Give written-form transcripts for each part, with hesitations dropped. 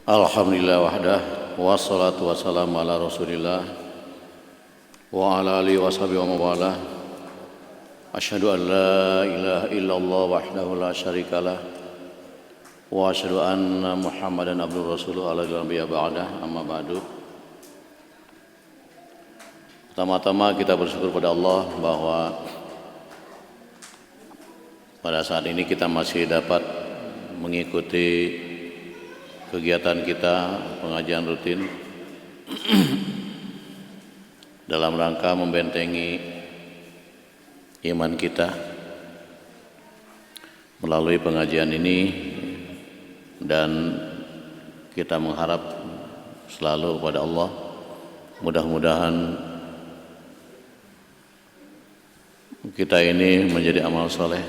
Alhamdulillah wahdah wassalatu wassalamu ala rasulillah wa ala alihi wa sahbihi wa mawalah. Asyhadu an la ilaha illallah wahdahu la syarikalah wa asyhadu anna muhammadan abdur rasuluh ala nabiyya ba'dah, amma ba'du. Pertama-tama kita bersyukur pada Allah bahwa pada saat ini kita masih dapat mengikuti kegiatan kita, pengajian rutin dalam rangka membentengi iman kita melalui pengajian ini, dan kita mengharap selalu kepada Allah mudah-mudahan kita ini menjadi amal soleh,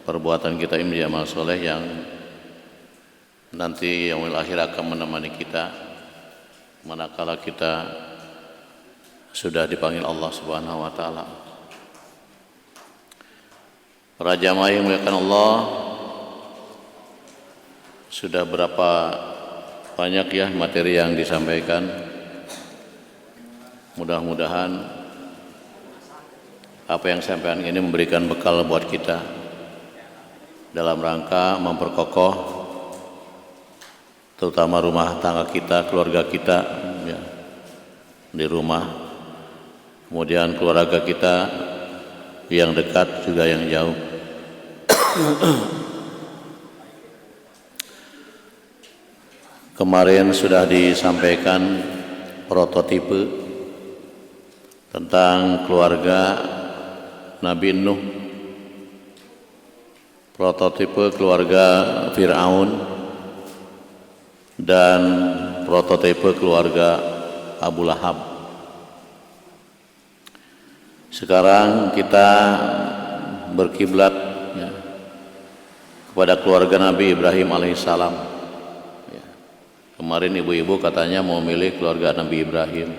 perbuatan kita ini menjadi amal soleh yang nanti yaumil akhir akan menemani kita manakala kita sudah dipanggil Allah Subhanahu wa taala. Para jamaah yang dimuliakan Allah, sudah berapa banyak ya materi yang disampaikan. Mudah-mudahan apa yang saya sampaikan ini memberikan bekal buat kita dalam rangka memperkokoh terutama rumah tangga kita, keluarga kita ya, di rumah, kemudian keluarga kita yang dekat juga yang jauh. Kemarin sudah disampaikan prototipe tentang keluarga Nabi Nuh, prototipe keluarga Fir'aun, dan prototipe keluarga Abu Lahab. Sekarang kita berkiblat ya, kepada keluarga Nabi Ibrahim alaihissalam ya. Kemarin ibu-ibu katanya mau milih keluarga Nabi Ibrahim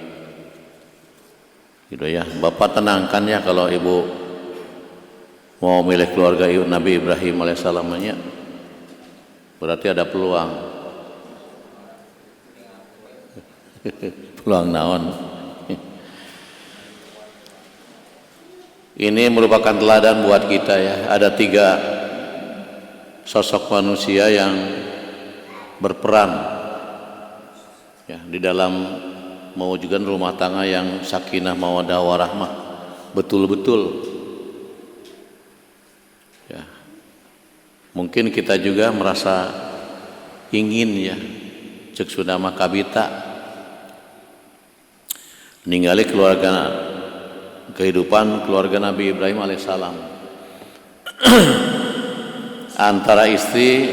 gitu ya. Bapak tenangkan ya kalau ibu mau milih keluarga Nabi Ibrahim alaihissalam, berarti ada peluang. Peluang naon. Ini merupakan teladan buat kita ya. Ada 3 sosok manusia yang berperan ya, di dalam mewujudkan rumah tangga yang sakinah mawaddah warahmah betul-betul ya. Mungkin kita juga merasa ingin ya, cek sudama kabita ninggali kehidupan keluarga Nabi Ibrahim alaihissalam. Antara istri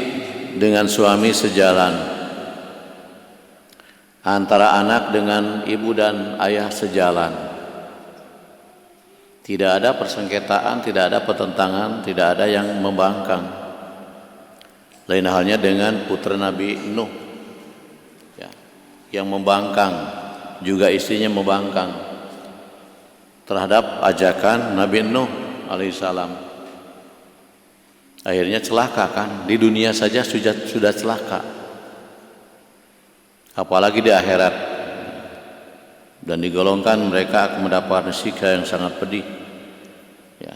dengan suami sejalan, antara anak dengan ibu dan ayah sejalan. Tidak ada persengketaan, tidak ada pertentangan, tidak ada yang membangkang. Lain halnya dengan putra Nabi Nuh ya, yang membangkang, juga istrinya membangkang terhadap ajakan Nabi Nuh alaihissalam. Akhirnya celaka kan, di dunia saja sudah celaka, apalagi di akhirat, dan digolongkan mereka akan mendapat siksa yang sangat pedih ya.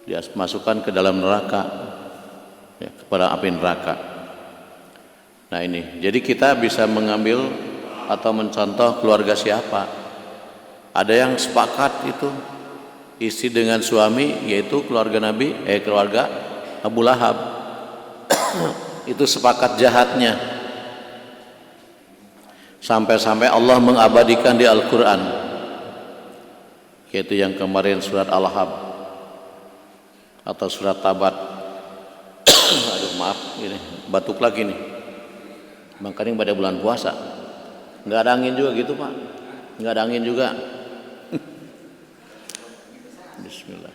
Dia masukkan ke dalam neraka ya, kepada api neraka. Nah ini, jadi kita bisa mengambil atau mencontoh keluarga siapa. Ada yang sepakat itu istri dengan suami, yaitu keluarga Nabi, keluarga Abu Lahab. Itu sepakat jahatnya, sampai-sampai Allah mengabadikan di Al-Quran, yaitu yang kemarin surat Al-Lahab atau surat Tabat. Aduh maaf, ini batuk lagi nih, makanya pada bulan puasa nggak ada angin juga gitu Pak, nggak ada angin juga. Bismillah.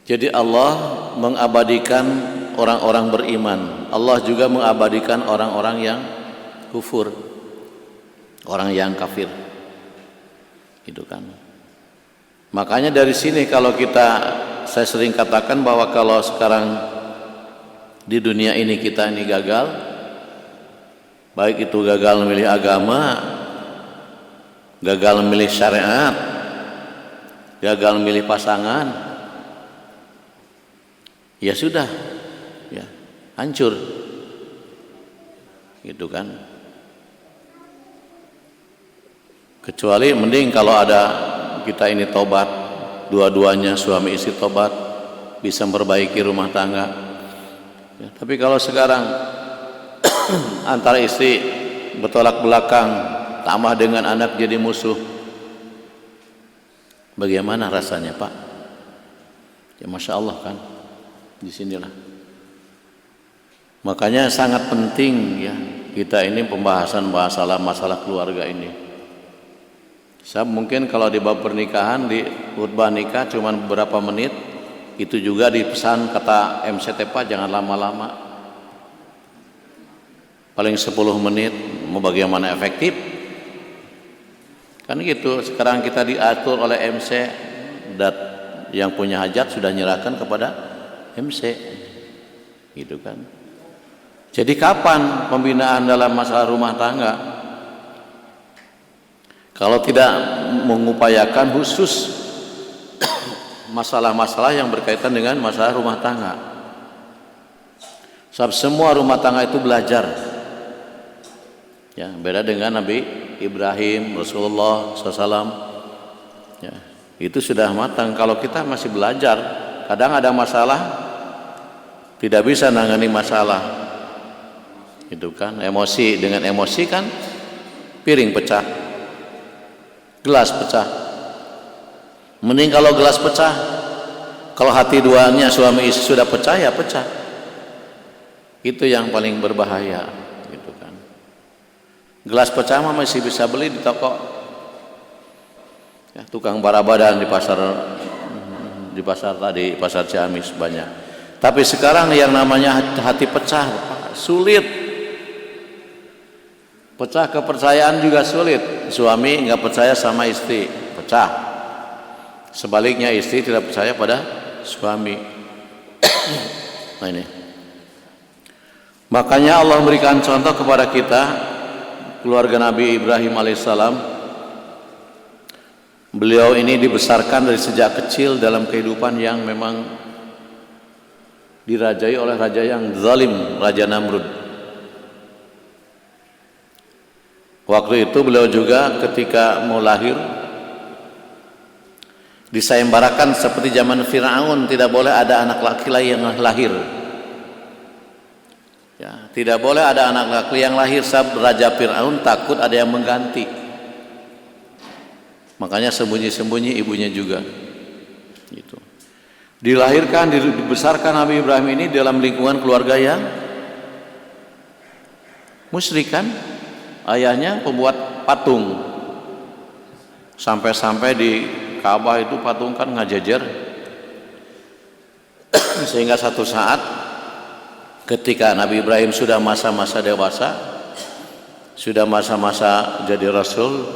Jadi Allah mengabadikan orang-orang beriman, Allah juga mengabadikan orang-orang yang kufur, orang yang kafir, gitu kan. Makanya dari sini saya sering katakan bahwa kalau sekarang di dunia ini kita ini gagal, baik itu gagal memilih agama, gagal memilih syariat, gagal memilih pasangan, ya sudah, ya hancur, gitu kan. Kecuali mending kalau ada kita ini tobat, dua-duanya suami istri tobat, bisa memperbaiki rumah tangga. Ya, tapi kalau sekarang antara istri bertolak belakang, tambah dengan anak jadi musuh, bagaimana rasanya Pak? Ya Masya Allah kan, disinilah. Makanya sangat penting ya kita ini pembahasan masalah keluarga ini. Saya mungkin kalau di bab pernikahan di khutbah nikah cuma beberapa menit, itu juga dipesan kata MC Tepa jangan lama-lama, paling 10 menit, mau bagaimana efektif kan gitu. Sekarang kita diatur oleh MC, yang punya hajat sudah nyerahkan kepada MC, gitu kan. Jadi kapan pembinaan dalam masalah rumah tangga kalau tidak mengupayakan khusus masalah-masalah yang berkaitan dengan masalah rumah tangga? Sebab semua rumah tangga itu belajar. Ya, beda dengan Nabi Ibrahim, Rasulullah SAW. Ya, itu sudah matang. Kalau kita masih belajar, kadang ada masalah, tidak bisa nangani masalah. Itu kan emosi, dengan emosi kan piring pecah, gelas pecah. Mending kalau gelas pecah, kalau hati duanya suami istri sudah pecah ya pecah. Itu yang paling berbahaya, gitu kan. Gelas pecah mah masih bisa beli di toko. Ya, tukang barabadan di pasar tadi, pasar Ciamis banyak. Tapi sekarang yang namanya hati pecah sulit. Pecah kepercayaan juga sulit. Suami nggak percaya sama istri, pecah. Sebaliknya istri tidak percaya pada suami. Nah ini. Makanya Allah memberikan contoh kepada kita keluarga Nabi Ibrahim alaihissalam. Beliau ini dibesarkan dari sejak kecil dalam kehidupan yang memang dirajai oleh raja yang zalim, Raja Namrud. Waktu itu beliau juga ketika mau lahir disayembarakan seperti zaman Fir'aun, tidak boleh ada anak laki-laki yang lahir. Ya, tidak boleh ada anak laki yang lahir, sebab Raja Fir'aun takut ada yang mengganti. Makanya sembunyi-sembunyi ibunya juga. Gitu. Dilahirkan, dibesarkan Nabi Ibrahim ini dalam lingkungan keluarga yang musyrik kan? Ayahnya pembuat patung, sampai-sampai di Ka'bah itu patung kan ngajejer. Sehingga satu saat ketika Nabi Ibrahim sudah masa-masa dewasa, sudah masa-masa jadi Rasul,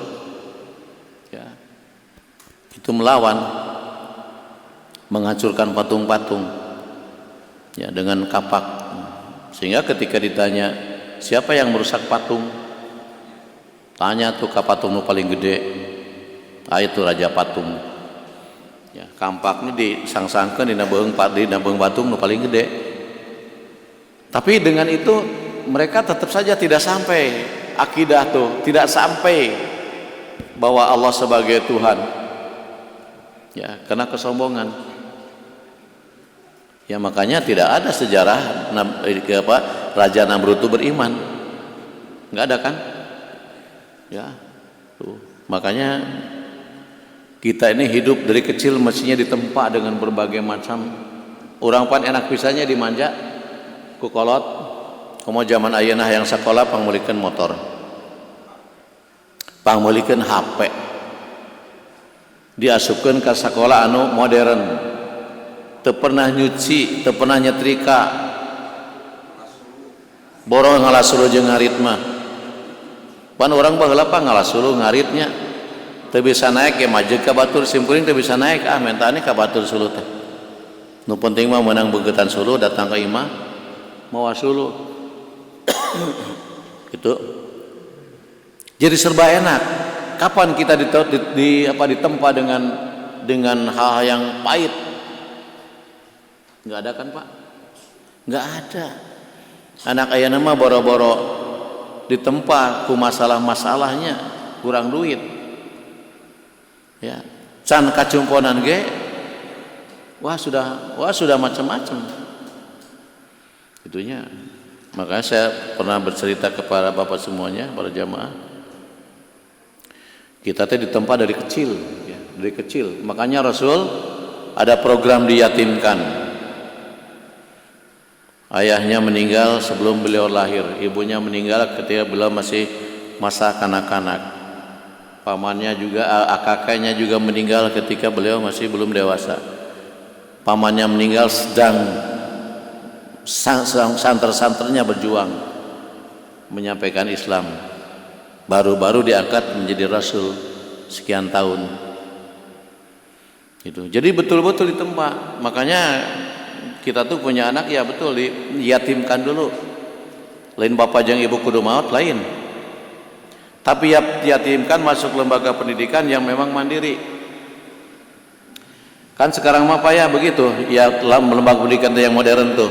ya, itu melawan, menghancurkan patung-patung, ya, dengan kapak. Sehingga ketika ditanya siapa yang merusak patung, tanya tuh ka patung nu paling gede, itu Raja Patung. Ya, kampaknya disangsangkeun dina beung patung nu paling gede. Tapi dengan itu mereka tetap saja tidak sampai akidah tuh, tidak sampai bahwa Allah sebagai Tuhan. Ya, karena kesombongan. Ya makanya tidak ada sejarah Raja Namrud itu beriman. Enggak ada kan? Ya, tuh. Makanya kita ini hidup dari kecil mestinya ditempa dengan berbagai macam. Orang pan enak pisahnya dimanja ku kolot. Komo zaman ayeuna yang sekolah pangmulikeun motor, pangmulikeun HP, diasupkeun ke sekolah anu modern, teu pernah nyuci, teu pernah nyetrika, borong ngalasuluh jeung ngarit mah. Pan orang baheula pa ngalasuluh ngaritnya teu bisa naik ya majeg ka batur simkuring teu bisa naik mentane ka batur sulu teh. Nu penting mah menang begetan sulu datang ke imah mawa sulu. Gitu. Jadi serba enak. Kapan kita ditempa dengan hal yang pahit? Enggak ada kan, Pak? Enggak ada. Anak ayeuna mah boro-boro ditempa ku masalah-masalahnya, kurang duit. Ya, can kacumponan ge wah sudah macam-macam. Itunya. Makanya saya pernah bercerita kepada Bapak semuanya, para jamaah. Kita teh ditempa dari kecil, ya, dari kecil. Makanya Rasul ada program diyatimkan. Ayahnya meninggal sebelum beliau lahir, ibunya meninggal ketika beliau masih masa kanak-kanak. Pamannya juga, kakaknya juga meninggal ketika beliau masih belum dewasa. Pamannya meninggal sedang santer-santernya berjuang menyampaikan Islam. Baru-baru diangkat menjadi Rasul sekian tahun. Gitu. Jadi betul-betul ditempa. Makanya kita tuh punya anak ya betul diyatimkan dulu. Lain bapak jeung ibu kudu maot lain. Tapi yatimkan masuk lembaga pendidikan yang memang mandiri. Kan sekarang mah ya begitu, ya lembaga pendidikan yang modern tuh.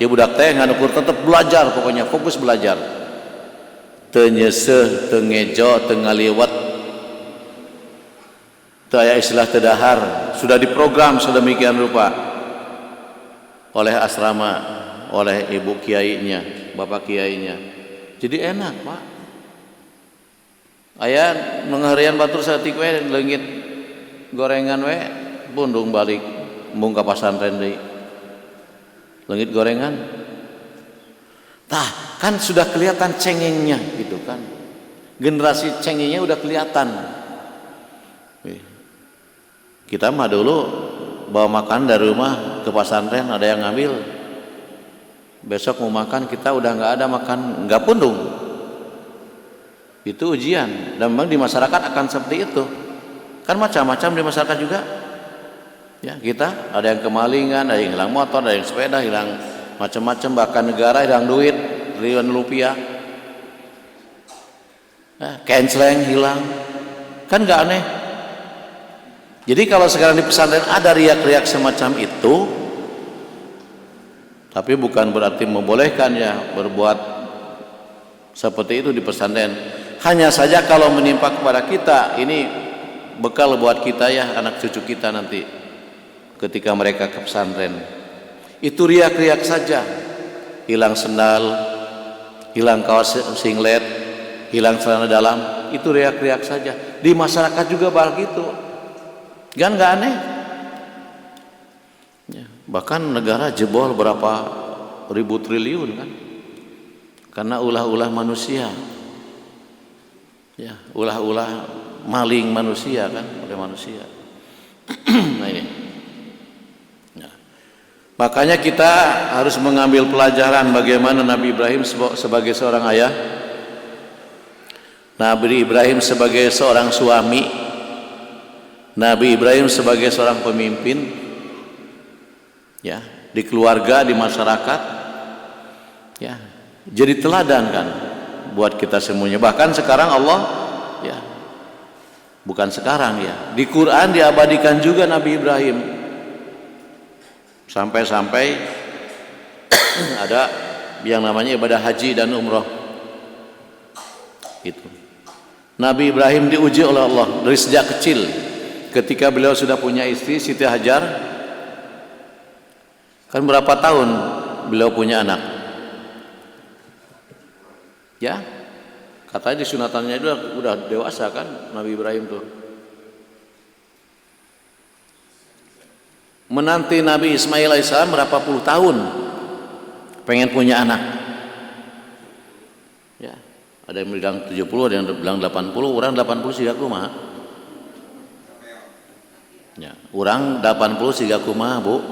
Ya budak teh nganukur tetap belajar, pokoknya fokus belajar. Teu nyeuseuh, teu ngejo, teu ngaliwat. Teu aya istilah teu dahar, sudah diprogram sedemikian rupa oleh asrama, oleh ibu kiainya, bapak kiainya. Jadi enak, Pak. Aya ngaharian batur saeutik we leungit gorengan we bundung balik mung ka pasantren deui. Leungit gorengan. Tah, kan sudah kelihatan cengengnya gitu kan. Generasi cengengnya udah kelihatan. Kita mah dulu bawa makan dari rumah ke pasantren ada yang ngambil. Besok mau makan kita udah nggak ada makan, nggak pundung. Itu ujian dan memang di masyarakat akan seperti itu kan macam-macam di masyarakat juga ya. Kita ada yang kemalingan, ada yang hilang motor, ada yang sepeda hilang macam-macam, bahkan negara hilang duit triliunan rupiah, canceling hilang kan nggak aneh. Jadi kalau sekarang di pesantren ada riak-riak semacam itu, tapi bukan berarti membolehkan ya berbuat seperti itu di pesantren. Hanya saja kalau menimpa kepada kita, ini bekal buat kita ya, anak cucu kita nanti ketika mereka ke pesantren. Itu riak-riak saja. Hilang sendal, hilang kaos singlet, hilang celana dalam, itu riak-riak saja. Di masyarakat juga begitu. Kan nggak aneh. Ya, bahkan negara jebol berapa ribu triliun kan. Karena ulah-ulah manusia. Ya, ulah-ulah maling manusia kan oleh manusia. Nah ini. Nah, makanya kita harus mengambil pelajaran bagaimana Nabi Ibrahim sebagai seorang ayah, Nabi Ibrahim sebagai seorang suami, Nabi Ibrahim sebagai seorang pemimpin, ya di keluarga, di masyarakat, ya jadi teladan kan buat kita semuanya. Bahkan sekarang Allah ya bukan sekarang ya di Quran diabadikan juga Nabi Ibrahim sampai-sampai ada yang namanya ibadah haji dan umroh. Itu Nabi Ibrahim diuji oleh Allah dari sejak kecil. Ketika beliau sudah punya istri Siti Hajar, kan berapa tahun beliau punya anak? Ya, katanya di sunatannya itu udah dewasa kan Nabi Ibrahim tuh. Menanti Nabi Ismail alaihissalam berapa puluh tahun pengen punya anak. Ya, ada yang bilang 70, ada yang bilang 80, orang 80 siga kumaha. Ya, orang 80 siga kumaha, Bu.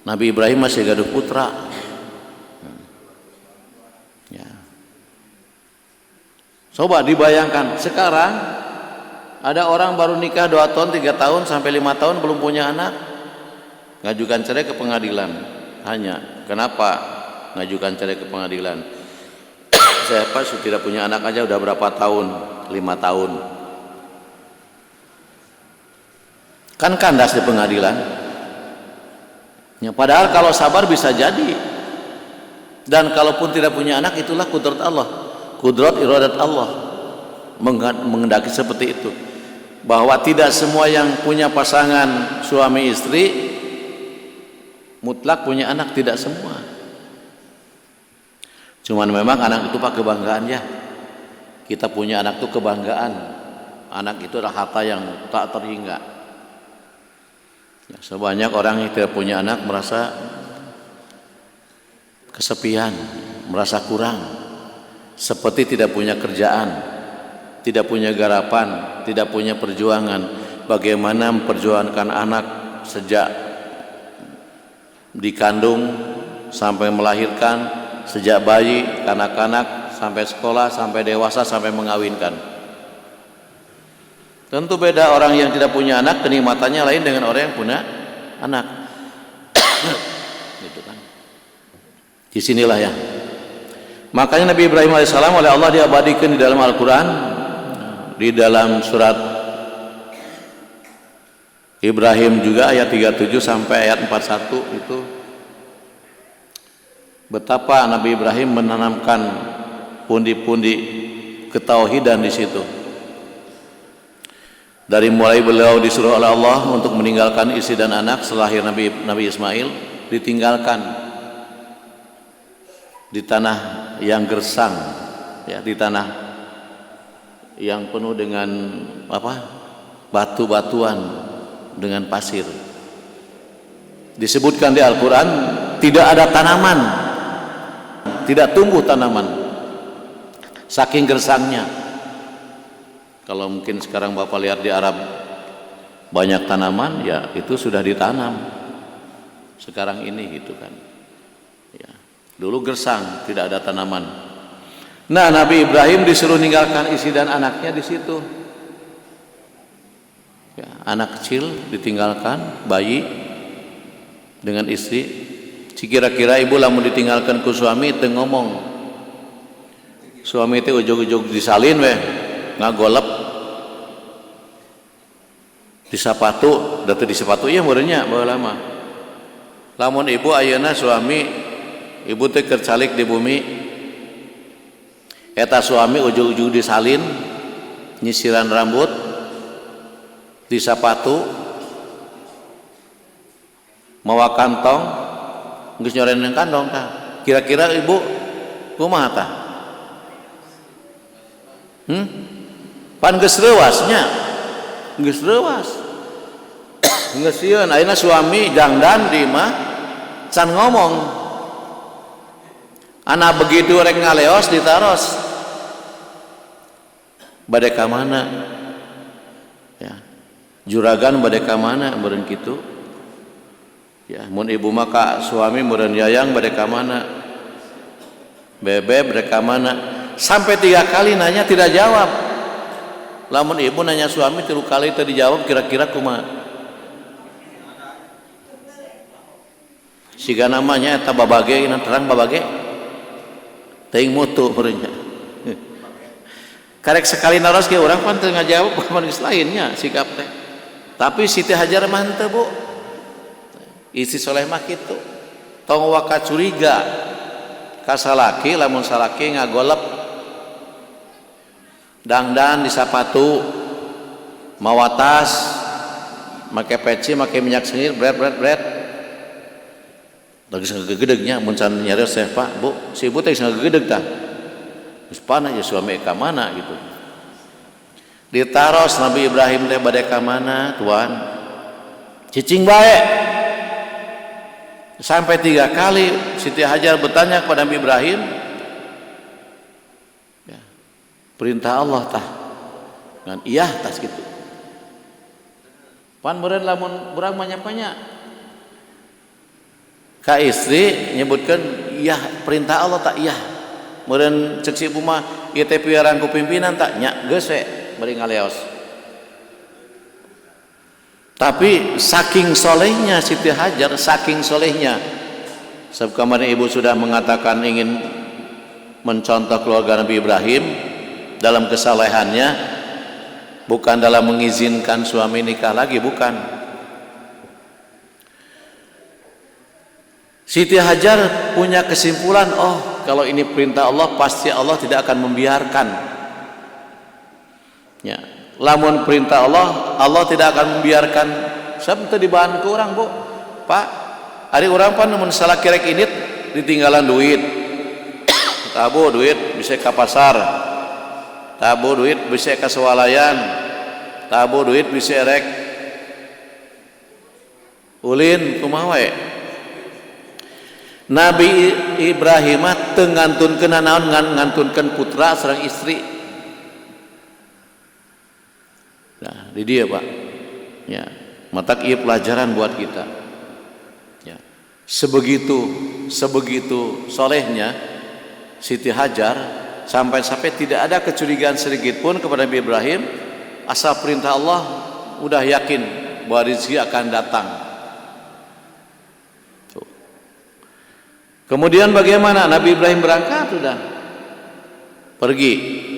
Nabi Ibrahim masih gaduh putra. Ya. Coba dibayangkan sekarang Ada orang baru nikah 2 tahun, 3 tahun sampai 5 tahun belum punya anak, ngajukan cerai ke pengadilan. Hanya kenapa ngajukan cerai ke pengadilan? Saya pas tidak punya anak aja udah berapa tahun? 5 tahun. Kan kandas di pengadilan. Ya, padahal kalau sabar bisa jadi. Dan kalaupun tidak punya anak, itulah kudrat Allah, kudrat iradat Allah menghendaki seperti itu. Bahwa tidak semua yang punya pasangan suami istri mutlak punya anak, tidak semua. Cuman memang anak itu pak kebanggaan ya. Kita punya anak itu kebanggaan. Anak itu adalah harta yang tak terhingga. Ya, sebanyak orang yang tidak punya anak merasa kesepian, merasa kurang, seperti tidak punya kerjaan, tidak punya garapan, tidak punya perjuangan. Bagaimana memperjuangkan anak sejak dikandung sampai melahirkan, sejak bayi, kanak-kanak, sampai sekolah, sampai dewasa, sampai mengawinkan. Tentu beda orang yang tidak punya anak, kenikmatannya lain dengan orang yang punya anak. Gitu kan. Disinilah ya. Makanya Nabi Ibrahim alaihissalam oleh Allah diabadikan di dalam Al-Quran, di dalam surat Ibrahim juga ayat 37 sampai ayat 41 itu betapa Nabi Ibrahim menanamkan pundi-pundi ketauhidan di situ. Dari mulai beliau disuruh oleh Allah untuk meninggalkan istri dan anak setelah lahir Nabi Ismail, ditinggalkan di tanah yang gersang, ya, di tanah yang penuh dengan batu-batuan, dengan pasir. Disebutkan di Al-Quran tidak ada tanaman, tidak tumbuh tanaman, saking gersangnya. Kalau mungkin sekarang Bapak lihat di Arab banyak tanaman, ya itu sudah ditanam sekarang ini gitu kan. Ya, dulu gersang, tidak ada tanaman. Nah, Nabi Ibrahim disuruh meninggalkan istri dan anaknya di situ. Ya, anak kecil ditinggalkan, bayi dengan istri. Kira-kira ibu lamun ditinggalkan ku suami itu ngomong. Suami itu ujug-ujug disalin weh, ngagolep di sepatu, datu di sepatu iya murnya bawa lama. Lamun ibu ayeuna suami ibu teh keur calik di bumi, eta suami ujug-ujug disalin, nyisiran rambut di sepatu, mawa kantong, geus nyoren yang kantong tah. Kira-kira ibu kumaha tah? Pan geus reuasnya, geus reuas. Geus sieun ayeuna suami jangdan di mah can ngomong. Ana begitu rek ngaleos ditaros. Bade ka mana? Ya. Juragan bade ka mana meureun kitu? Ya, mun ibu mah ka suami meureun yayang bade ka mana? Bebeb bade ka mana? Sampai 3 kali nanya tidak jawab. Lamun ibu nanya suami 3 kali teu dijawab, kira-kira kumaha? Siga namanya eta babage, terang babage teuing mutu meureunnya. Karek sekali naros ge urang pan teu ngajawab pan geus lainnya sikap teh. Tapi Siti Hajar mah henteu, Bu. Istri soleh mah kitu. Tong waka curiga ka salaki, lamun salaki ngagolep dangdan di sapatu, mawa tas, make peci, make minyak sengir, bret. Lagi sagegedegnya mun can nyareos teh Pak, Bu, si ibu teh sagegedeg tah. Geus panah ya suami ka mana gitu. Ditaros Nabi Ibrahim teh bade ka mana, Tuan? Cicing bae. Sampai 3 kali Siti Hajar bertanya kepada Nabi Ibrahim. Ya, perintah Allah tah. Ngan iya tas gitu. Pan meureun lamun urang mah nyapanya ka istri nyebutkan iya perintah Allah tak iya meureun ceuk si ibu mah ieu teh piaran ku pimpinan tak nya geus we bari ngaleos Tapi saking solehnya Siti Hajar, saking solehnya. Sebab kemarin ibu sudah mengatakan ingin mencontoh keluarga Nabi Ibrahim dalam kesalehannya, bukan dalam mengizinkan suami nikah lagi, bukan. Siti Hajar punya kesimpulan, oh kalau ini perintah Allah pasti Allah tidak akan membiarkan. Ya. Lamun perintah Allah, Allah tidak akan membiarkan. Sebab itu dibahan ke orang, Bu. Pak, hari orang pan namun salah kirek ini ditinggalan duit. Tabu duit bisa ke pasar. Tabu duit bisa ke swalayan. Tabu duit bisa rek ulin kumaha we. Nabi Ibrahim teu ngantunkeun naon ngantunkeun putra sareng istri. Nah, di dia Pak. Ya, matak ieu pelajaran buat kita. Ya. Sebegitu solehnya Siti Hajar sampai tidak ada kecurigaan sedikit pun kepada Nabi Ibrahim, asal perintah Allah udah yakin bahwa rezeki akan datang. Tuh. Kemudian bagaimana Nabi Ibrahim berangkat sudah pergi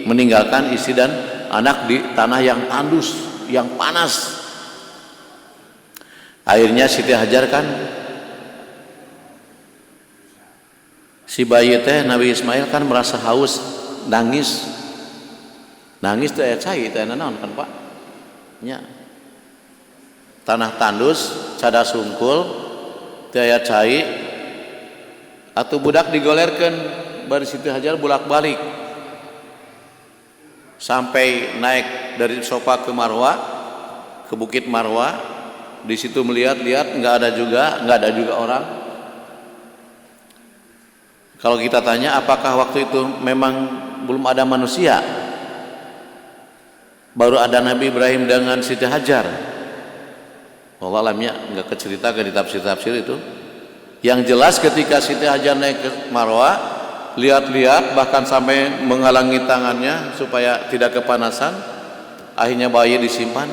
meninggalkan istri dan anak di tanah yang tandus, yang panas. Akhirnya Siti Hajar kan si bayi teh Nabi Ismail kan merasa haus, nangis tuh aya cai teh naon kan Pak nya tanah tandus cada sungkul teh aya cai atuh budak digolerkeun bari Siti Hajar bolak-balik sampai naik dari Sofa ke Marwa, ke Bukit Marwa. Di situ melihat-lihat nggak ada juga orang. Kalau kita tanya apakah waktu itu memang belum ada manusia, baru ada Nabi Ibrahim dengan Siti Hajar. Allah alamnya nggak keceritakan di tafsir-tafsir itu. Yang jelas ketika Siti Hajar naik ke Marwa, lihat-lihat bahkan sampai menghalangi tangannya supaya tidak kepanasan, akhirnya bayi disimpan.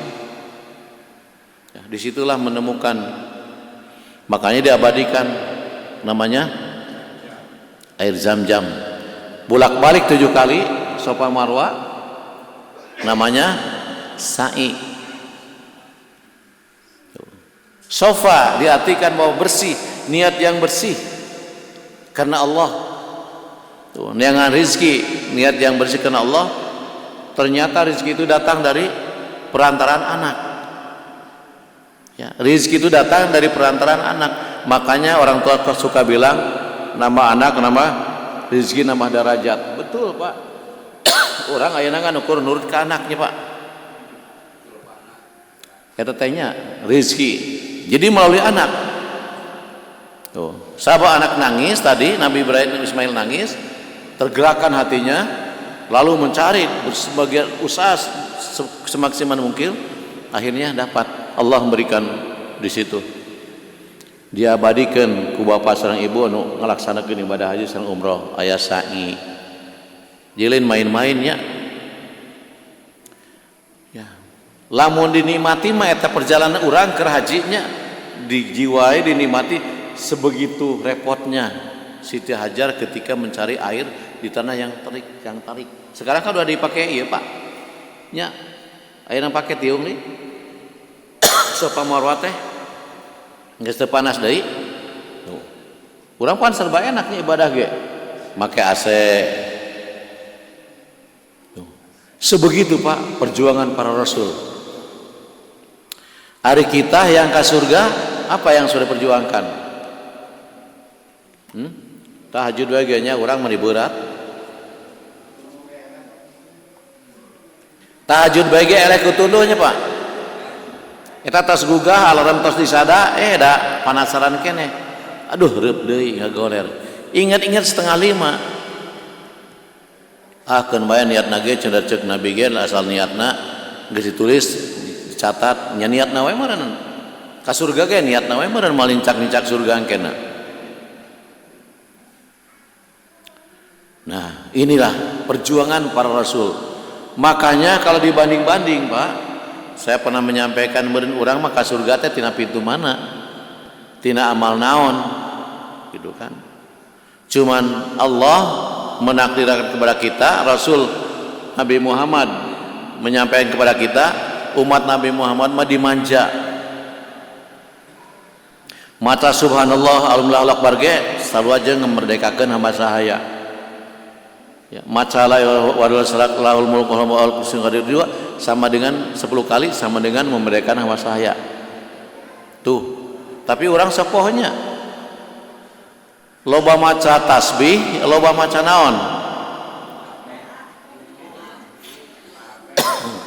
Ya, disitulah menemukan, makanya diabadikan namanya air Zam-Zam. Bolak-balik 7 kali Sofa Marwa, namanya sa'i. Sofa diartikan bahwa bersih, niat yang bersih karena Allah. Tuh, niat rizki, niat yang bersih karena Allah. Ternyata rizki itu datang dari perantaraan anak. Ya, rizki itu datang dari perantaraan anak. Makanya orang tua suka bilang nama anak nama rizki nama derajat. Betul Pak. Orang ayeuna kan ukur nurut ke anaknya Pak. Eta tehnya rizki. Jadi melalui anak. Tuh, sahabat anak nangis tadi, Nabi Ibrahim Ismail nangis. Tergerakkan hatinya, lalu mencari sebagian usaha semaksimal mungkin, akhirnya dapat. Allah memberikan di situ. Dia abadikan ku bapa sareng ibu anu ngalaksanakeun ibadah haji sareng umroh aya sa'i. Jilin main-mainnya. Ya. Lamun dinikmati mah eta perjalanan urang keur hajinya dijiwai dinikmati sebegitu repotnya Siti Hajar ketika mencari air di tanah yang tarik. Sekarang kan udah dipakai iya Pak. Nya ayeuna pake tiung nih. Sofa Marwa teh geus teu panas deui. Tuh. Urang pan serba enaknya ibadah ge. Make AC. Tuh. Sebegitu Pak perjuangan para rasul. Hari kita yang ke surga apa yang sudah perjuangkan? Tahajud bagiannya orang meni berat. Tahajud bagi elek kutunduhnya Pak. Eta tos gugah alarm tos disada da panasaran keneh. Aduh reup deui ngagoler. Ingat-ingat 4:30. Keun bae niatna ge ceuk Nabi ge asal niatna geus ditulis dicatat nya niatna we meureun. Ka surga ge niatna we meureun malincak-lincak surga engkena. Nah, inilah perjuangan para rasul. Makanya kalau dibanding-banding Pak, saya pernah menyampaikan meureun urang mah ka surga teh tina pintu mana, tina amal naon gitu kan. Cuman Allah menakdirkan kepada kita, Rasul Nabi Muhammad menyampaikan kepada kita, umat Nabi Muhammad mah dimanja. Mata subhanallah alhamdulillah akbar ge sarua jeung ngamerdekakeun hamba sahaya. Ya, maca la wa sallallahu mulku wal kursi qadir juga sama dengan 10 kali sama dengan memerdekakan hamba sahaya. Tuh. Tapi orang sepohnya loba maca tasbih, loba maca naon?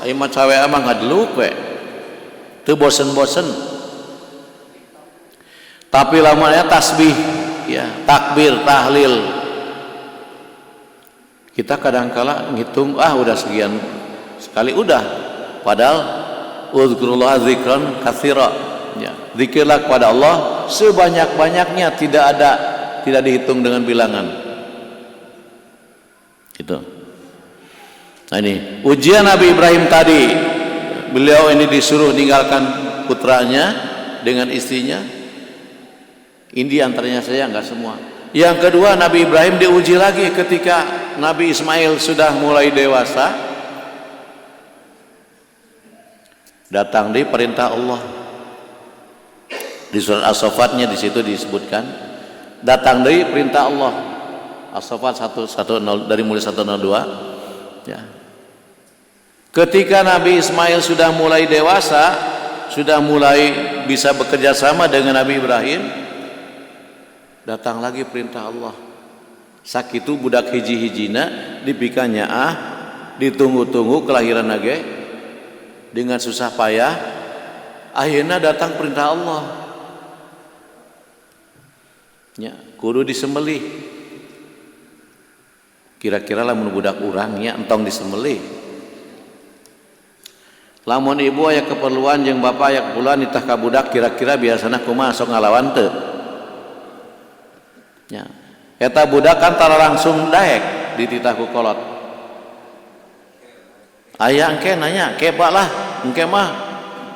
Ai maca we mah ngadeluk we. Teu bosen-bosen. Tapi lamanya tasbih, ya, takbir, tahlil. Kita kadang-kala ngitung, udah sekian sekali udah. Padahal uzkurullah dzikran katsira. Ya, zikirlah kepada Allah sebanyak-banyaknya, tidak dihitung dengan bilangan. Gitu. Nah ini ujian Nabi Ibrahim tadi. Beliau ini disuruh meninggalkan putranya dengan istrinya. Ini antaranya saya, enggak semua. Yang kedua, Nabi Ibrahim diuji lagi ketika Nabi Ismail sudah mulai dewasa. Datang di perintah Allah. Di surat As-Saffat-nya di situ disebutkan, datang dari perintah Allah. As-Saffat 110 dari mulai 102. Ya. Ketika Nabi Ismail sudah mulai dewasa, sudah mulai bisa bekerja sama dengan Nabi Ibrahim, datang lagi perintah Allah. Sakitu budak hiji-hijina dipikanya ditunggu-tunggu kelahiran nage dengan susah payah. Akhirnya datang perintah Allah. Ya, kudu disembelih. Kira-kira lamun budak urangnya entong disembelih. Lamun ibu aya keperluan jeung bapak aya keperluan ditah ka budak kira-kira biasana kumaha sok ngalawan teu? Ya. Eta budak kan tara langsung daek dititah ku kolot. Aya engke nanya, "Ke Pak lah, engke mah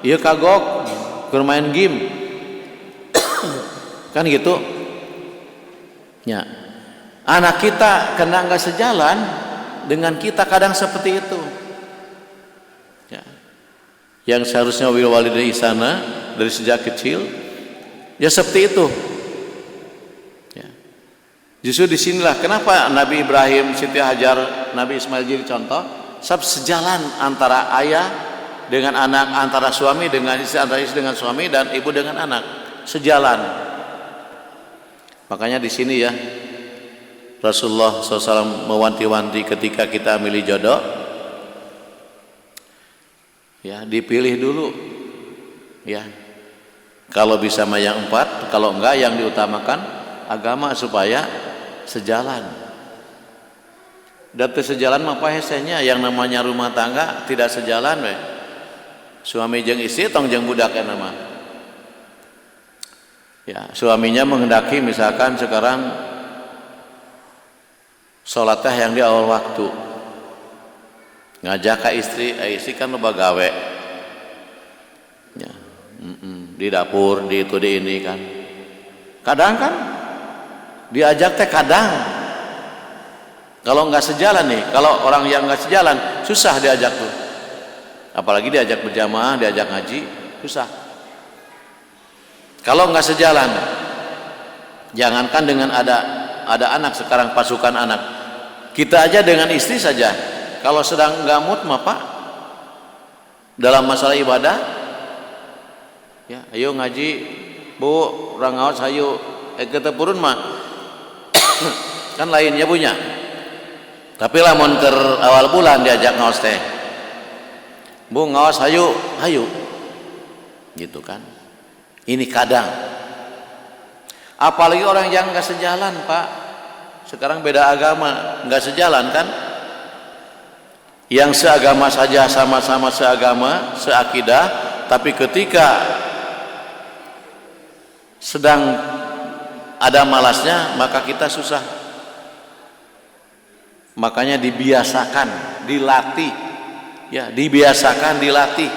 ieu kagok keur main game." Kan gitu. Ya. Anak kita kena enggak sejalan dengan kita kadang seperti itu. Ya. Yang seharusnya bil walidayni ihsana dari sejak kecil ya seperti itu. Justru disinilah kenapa Nabi Ibrahim, Siti Hajar, Nabi Ismail jadi contoh. Sebab sejalan antara ayah dengan anak, antara suami dengan istri, antara istri dengan suami dan ibu dengan anak, sejalan. Makanya di sini ya Rasulullah SAW mewanti-wanti ketika kita milih jodoh, ya dipilih dulu, ya. Kalau bisa mah yang 4, kalau enggak yang diutamakan agama supaya sejalan. Dan sejalan mah apa hesenya, yang namanya rumah tangga tidak sejalan we. Suami jeung istri tong jeung budak nama. Ya, suaminya menghendaki misalkan sekarang sholat teh yang di awal waktu. Ngajak ke istri, istri kan loba gawe. Ya. Di dapur, di itu di ini kan. Kadang kan diajak teh kadang kalau nggak sejalan nih, kalau orang yang nggak sejalan susah diajak tuh, apalagi diajak berjamaah, diajak ngaji susah. Kalau nggak sejalan, jangankan dengan ada anak sekarang, pasukan anak, kita aja dengan istri saja kalau sedang nggak mood mah Pak dalam masalah ibadah, ya ayo ngaji Bu, orang ngawas ayo kita purun mah kan lainnya punya. Tapi lamun keur awal bulan diajak ngaos teh, Bu ngaos hayu gitu kan. Ini kadang apalagi orang yang nggak sejalan Pak, sekarang beda agama nggak sejalan kan. Yang seagama saja, sama-sama seagama, seakidah, tapi ketika sedang ada malasnya maka kita susah. Makanya dibiasakan, dilatih, ya dibiasakan, dilatih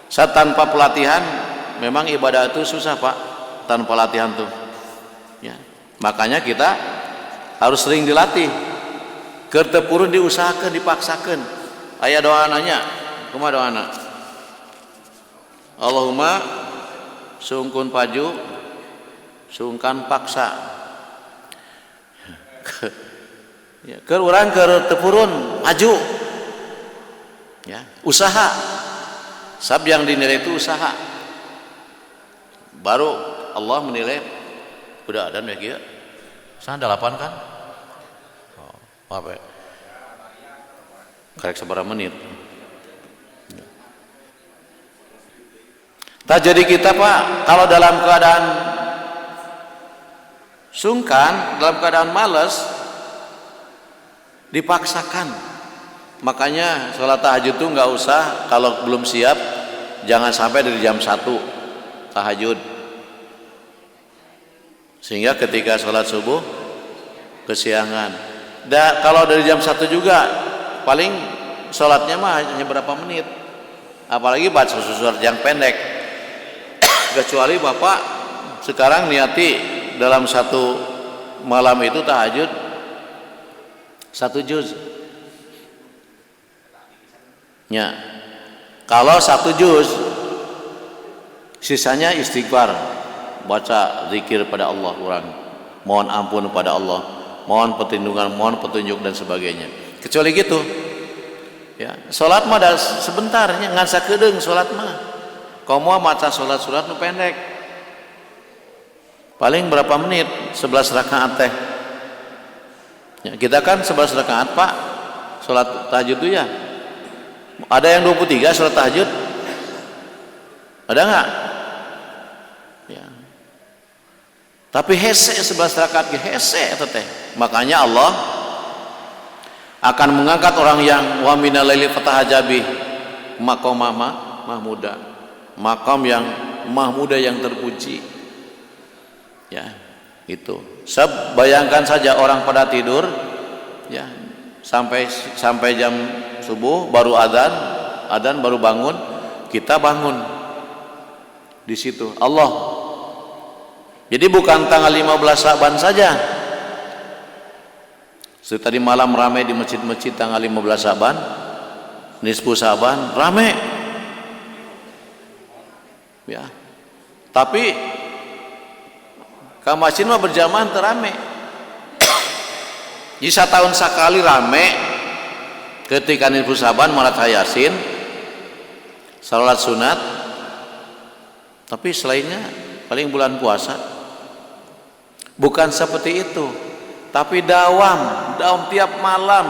Saat tanpa pelatihan memang ibadah itu susah Pak, tanpa latihan tuh ya. Makanya kita harus sering dilatih, kertepurun diusahakan, dipaksakan. Aya doa nanya, kumaha doana? Allahumma sungkun paju, sungkan paksa. Ya, keur urang keur tepurun maju. Ya, usaha. Sab yang dinilai itu usaha. Baru Allah menilai. Udah ada ya kieu. Sana 8 kan? Oh, apa ya? Karek seberapa menit? Tak jadi kita Pak, kalau dalam keadaan sungkan, dalam keadaan malas, dipaksakan. Makanya sholat tahajud itu nggak usah, kalau belum siap jangan sampai dari jam 1 tahajud, sehingga ketika sholat subuh kesiangan. Kalau dari jam 1 juga paling sholatnya mah hanya berapa menit, apalagi baca surat yang pendek. Kecuali Bapak sekarang niati dalam satu malam itu tahajud 1 juz ya. Kalau 1 juz sisanya istighfar, baca zikir pada Allah, orang mohon ampun pada Allah, mohon perlindungan, mohon petunjuk dan sebagainya. Kecuali gitu ya, salat mah da sebentarnya ngan sakedeung salat mah. Komo maca salat surat nu pendek paling berapa menit, 11 rakaat teh ya. Kita kan 11 rakaat Pak salat tahajud itu ya. Ada yang 23 salat tahajud? Ada enggak? Ya. Tapi hese 11 rakaat ge hese eta teh. Makanya Allah akan mengangkat orang yang wa minal laili fatahajabi maqamah mahmuda, makam yang mahmuda yang terpuji. Ya, itu. Bayangkan saja orang pada tidur ya, sampai jam subuh baru adzan baru bangun, kita bangun di situ Allah. Jadi bukan tanggal 15 Sa'ban saja. Tadi malam ramai di masjid-masjid tanggal 15 Sa'ban, nisfu Sa'ban ramai. Ya. Tapi ka masjid mah berjamaah teu rame. Jadi satahun sakali rame ketika nisfu Sa'ban malat Yasin, salat sunat. Tapi selainnya paling bulan puasa. Bukan seperti itu, tapi dawam tiap malam.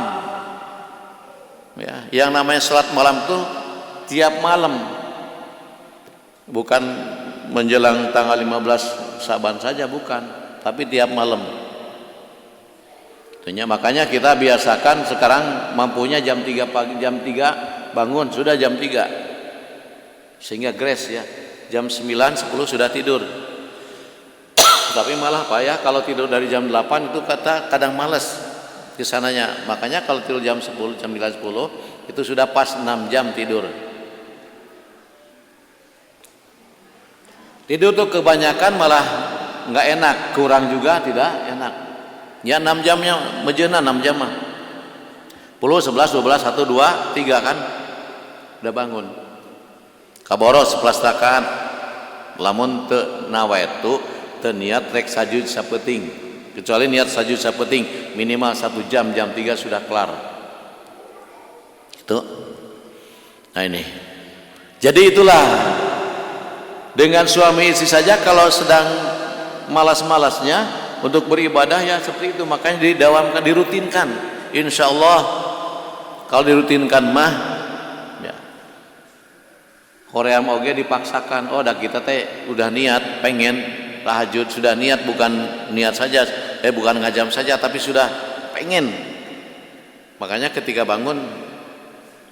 Ya, yang namanya salat malam tuh tiap malam. Bukan menjelang tanggal 15 Sa'ban saja, bukan, tapi tiap malam. Makanya kita biasakan sekarang mampunya jam 3 pagi, jam 3 bangun, sudah jam 3. Sehingga grace ya. Jam 9, 10 sudah tidur. Tapi malah payah kalau tidur dari jam 8 itu kadang malas kesananya. Makanya kalau tidur jam 10, jam 9, 10 itu sudah pas 6 jam tidur. Tidur tuh kebanyakan malah nggak enak, kurang juga tidak enak. Ya 6 jamnya mejena 6 jam mah. 10, 11, 12, 1, 2, 3 kan udah bangun. Kaboros 11 rakaat. Lamun teu nawaitu teu niat rek sajud sapeting. Kecuali niat sajud sapeting minimal 1 jam, jam 3 sudah kelar. Itu. Nah ini. Jadi itulah, dengan suami istri saja kalau sedang malas-malasnya untuk beribadah ya seperti itu, makanya didawamkan, dirutinkan. Insya Allah kalau dirutinkan mah ya, hoream oge dipaksakan. Oh dah kita teh udah niat pengen tahajud, sudah niat, bukan niat saja, bukan ngajam saja, tapi sudah pengen. Makanya ketika bangun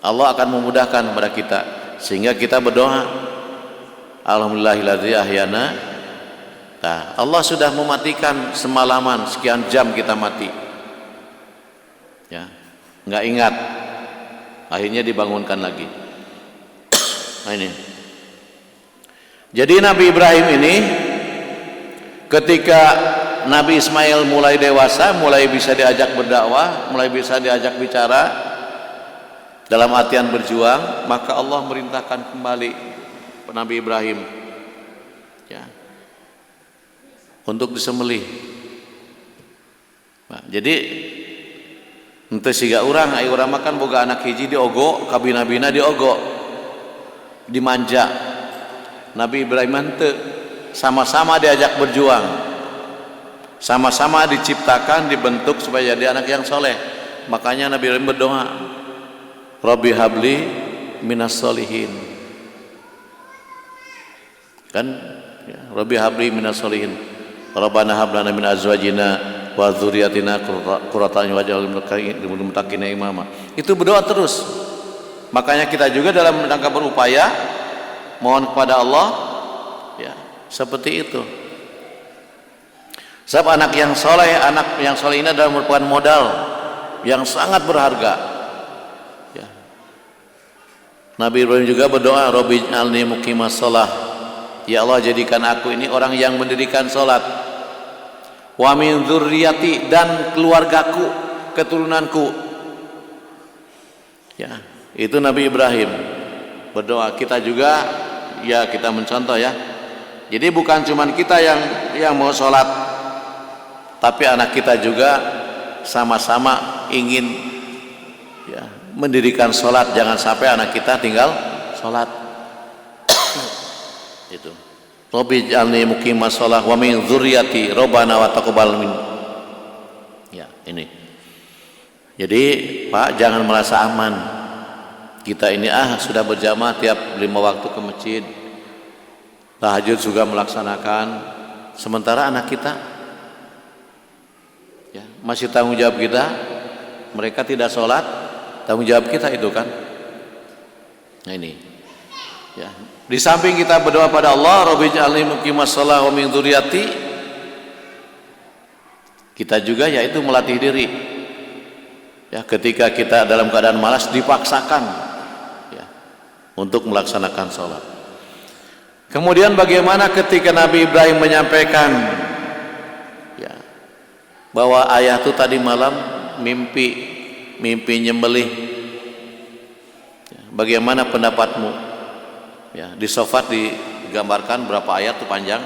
Allah akan memudahkan kepada kita, sehingga kita berdoa alhamdulillahilladzi ahyana. Nah, Allah sudah mematikan semalaman sekian jam kita mati. Ya, nggak ingat. Akhirnya dibangunkan lagi. Nah ini. Jadi Nabi Ibrahim ini ketika Nabi Ismail mulai dewasa, mulai bisa diajak berdakwah, mulai bisa diajak bicara dalam artian berjuang, maka Allah merintahkan kembali Nabi Ibrahim ya, untuk disembelih. Nah, jadi ente siga urang, ai urang makan boga anak hiji diogo, kabina-bina diogo, dimanja. Nabi Ibrahim ente sama-sama diajak berjuang, sama-sama diciptakan, dibentuk supaya jadi anak yang soleh. Makanya Nabi Ibrahim berdoa, Rabbi habli minas solihin. Kan ya, Rabbi habli minas solihin, Rabbana hablana min azwajina wa dzurriyyatina qurrata a'yun waj'alna lil muttaqina imama. Itu berdoa terus. Makanya kita juga dalam rangka berupaya mohon kepada Allah ya, seperti itu. Sebab anak yang soleh ini adalah merupakan modal yang sangat berharga ya. Nabi Ibrahim juga berdoa, Rabbi ij'alni muqimas shalah. Ya Allah, jadikan aku ini orang yang mendirikan salat. Wa min dzurriyyati, dan keluargaku, keturunanku. Ya, itu Nabi Ibrahim berdoa. Kita juga ya, kita mencontoh ya. Jadi bukan cuma kita yang mau sholat, tapi anak kita juga sama-sama ingin ya, mendirikan sholat. Jangan sampai anak kita tinggal sholat. Itu. Rabbi ij'alni muqimas shalah wa min dzurriyyati rabbana wa taqabbal min. Ya, ini. Jadi, Pak, jangan merasa aman. Kita ini sudah berjamaah tiap 5 waktu ke masjid. Tahajud juga melaksanakan. Sementara anak kita ya, masih tanggung jawab kita. Mereka tidak sholat, tanggung jawab kita itu kan. Nah ini. Ya. Di samping kita berdoa pada Allah, Rabbi ij'alni muqimas shalah wa min dzurriyyati, kita juga yaitu melatih diri. Ya, ketika kita dalam keadaan malas dipaksakan ya, untuk melaksanakan sholat. Kemudian bagaimana ketika Nabi Ibrahim menyampaikan ya, bahwa ayah itu tadi malam mimpi nyembelih. Ya, bagaimana pendapatmu? Ya, di sofat digambarkan berapa ayat itu panjang.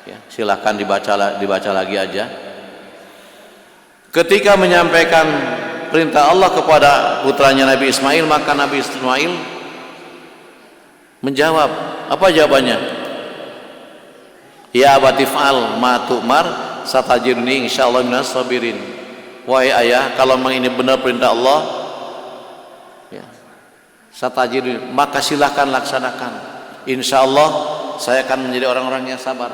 Ya, silahkan dibaca lagi aja. Ketika menyampaikan perintah Allah kepada putranya Nabi Ismail, maka Nabi Ismail menjawab. Apa jawabannya? Ya abati fa'al ma tu'mar satajiduni insyaallah minas sabirin. Wahai ayah, kalau memang ini benar perintah Allah, satajid, maka silahkan laksanakan. Insyaallah saya akan menjadi orang-orang yang sabar.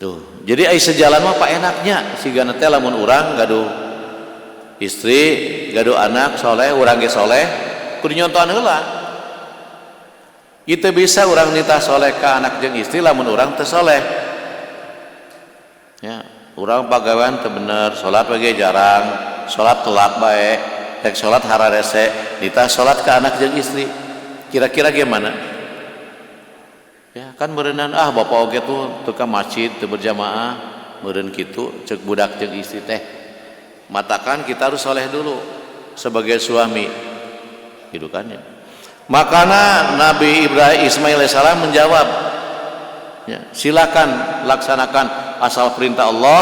Tuh. Jadi ai sejalan mah pak enaknya sigana teh lamun urang gaduh istri, gaduh anak soleh, urang ge soleh, kudu nyontohan heula. Itu bisa urang nitah soleh ka anak jeung istri lamun urang teu soleh. Ya, urang pagawean teu bener, salat we jarang, salat telat bae. Tek sholat hararese, nita sholat ke anak jeung istri, kira-kira gimana? Ya kan berenang bapak oge tuh ka masjid teu berjamaah, meureun kitu ceuk budak jeung istri teh. Matakan kita harus soleh dulu sebagai suami, gitu kan ya. Makanya Nabi Ibrahim Ismail alaihissalam menjawab, ya, silakan laksanakan asal perintah Allah,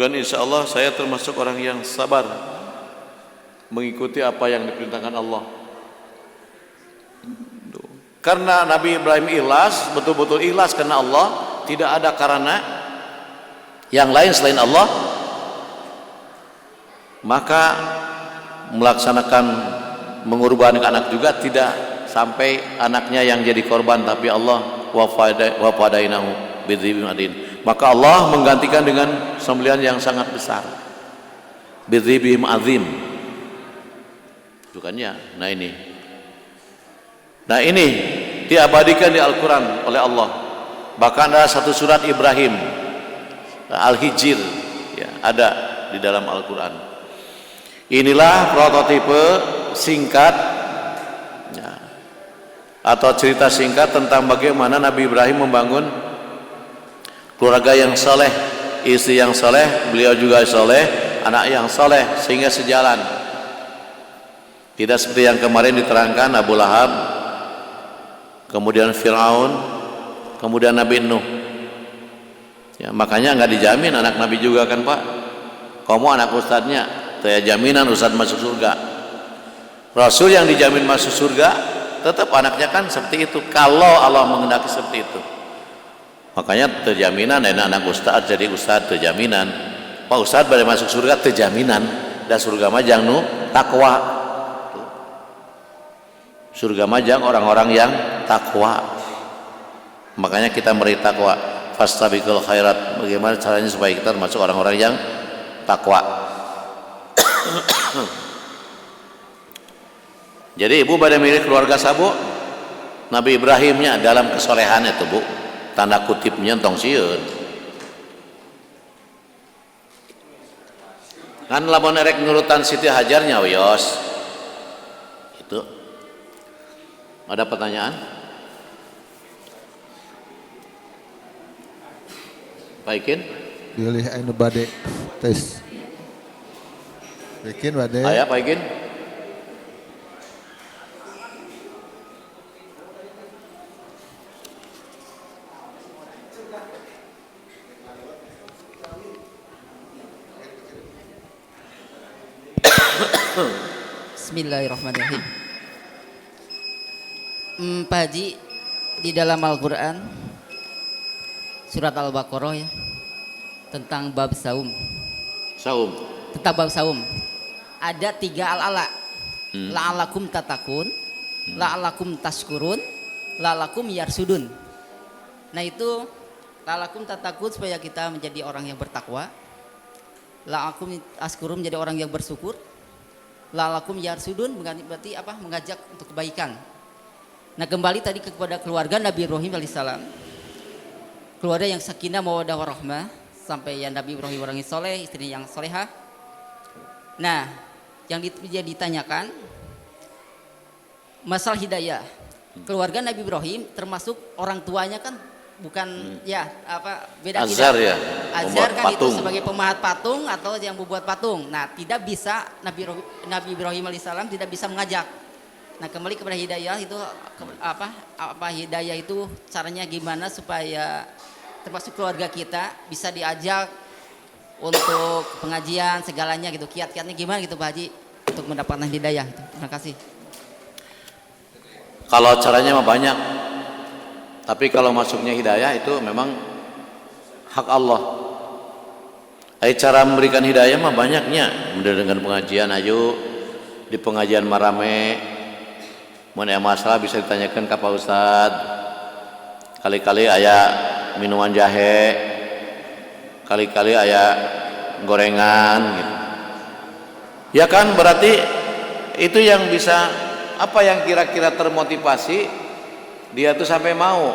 dan insya Allah saya termasuk orang yang sabar mengikuti apa yang diperintahkan Allah. Karena Nabi Ibrahim ikhlas, betul-betul ikhlas karena Allah, tidak ada karena yang lain selain Allah, maka melaksanakan mengorbankan anak juga tidak sampai anaknya yang jadi korban, tapi Allah wa fadainahu bidzibin adin. Maka Allah menggantikan dengan sembelihan yang sangat besar, bidzibin azim. Bukannya. Nah ini diabadikan di Al-Quran oleh Allah. Bahkan ada satu surat Ibrahim, Al-Hijr, ya, ada di dalam Al-Quran. Inilah prototipe singkat ya, atau cerita singkat tentang bagaimana Nabi Ibrahim membangun keluarga yang soleh, istri yang soleh, beliau juga soleh, anak yang soleh, sehingga sejalan. Tidak seperti yang kemarin diterangkan Abu Lahab, kemudian Fir'aun, kemudian Nabi Nuh. Ya, makanya nggak dijamin anak Nabi juga kan Pak. Kamu anak ustadznya, saya jaminan ustadz masuk surga. Rasul yang dijamin masuk surga, tetap anaknya kan seperti itu. Kalau Allah menghendaki seperti itu. Makanya terjaminan anak ustadz jadi ustadz terjaminan. Pak ustadz pada masuk surga terjaminan. Dan surga majang nu takwa. Surga majang orang-orang yang takwa. Makanya kita meraih takwa. Fastabiqul khairat. Bagaimana caranya supaya kita termasuk orang-orang yang takwa. Jadi ibu pada milik keluarga sabu Nabi Ibrahimnya dalam kesolehan itu bu, tanda kutipnya tong sieun. Kan lamun erek nurutan Siti Hajarnya wios. Itu. Ada pertanyaan? Baikin? Pilih anu bade tes. Bikin bade. Aya baikin? Bismillahirrahmanirrahim. Pak Haji, di dalam Al-Quran surat Al-Baqarah ya, tentang bab saum. Saum. Tentang bab saum ada 3 al-ala. La'alakum tatakun, la'alakum tashkurun, la'alakum yarsudun. Nah itu la'alakum tatakun supaya kita menjadi orang yang bertakwa, la'alakum askurum menjadi orang yang bersyukur, la'alakum yarsudun berarti apa? Mengajak untuk kebaikan. Nah kembali tadi kepada keluarga Nabi Ibrahim alaihissalam, keluarga yang sakinah mawaddah warahmah, sampai yang Nabi Ibrahim orang yang soleh, istrinya yang solehah. Nah yang ditanyakan masalah hidayah, keluarga Nabi Ibrahim termasuk orang tuanya kan bukan ya apa beda-beda. Azhar ya. Azhar kan patung. itu sebagai pemahat patung atau yang membuat patung. Nah tidak bisa Nabi Ibrahim alaihissalam tidak bisa mengajak. Nah kembali kepada hidayah itu apa hidayah itu caranya gimana supaya termasuk keluarga kita bisa diajak untuk pengajian segalanya gitu, kiat-kiatnya gimana gitu Pak Haji untuk mendapatkan hidayah gitu. Terima kasih. Kalau caranya mah banyak, tapi kalau masuknya hidayah itu memang hak Allah. Cara memberikan hidayah mah banyaknya, mulai dengan pengajian, ayo di pengajian marame, mana masalah bisa ditanyakan ke Pak Ustadz. Kali-kali aya minuman jahe, kali-kali aya gorengan gitu. Ya kan berarti itu yang bisa apa yang kira-kira termotivasi dia tuh sampai mau.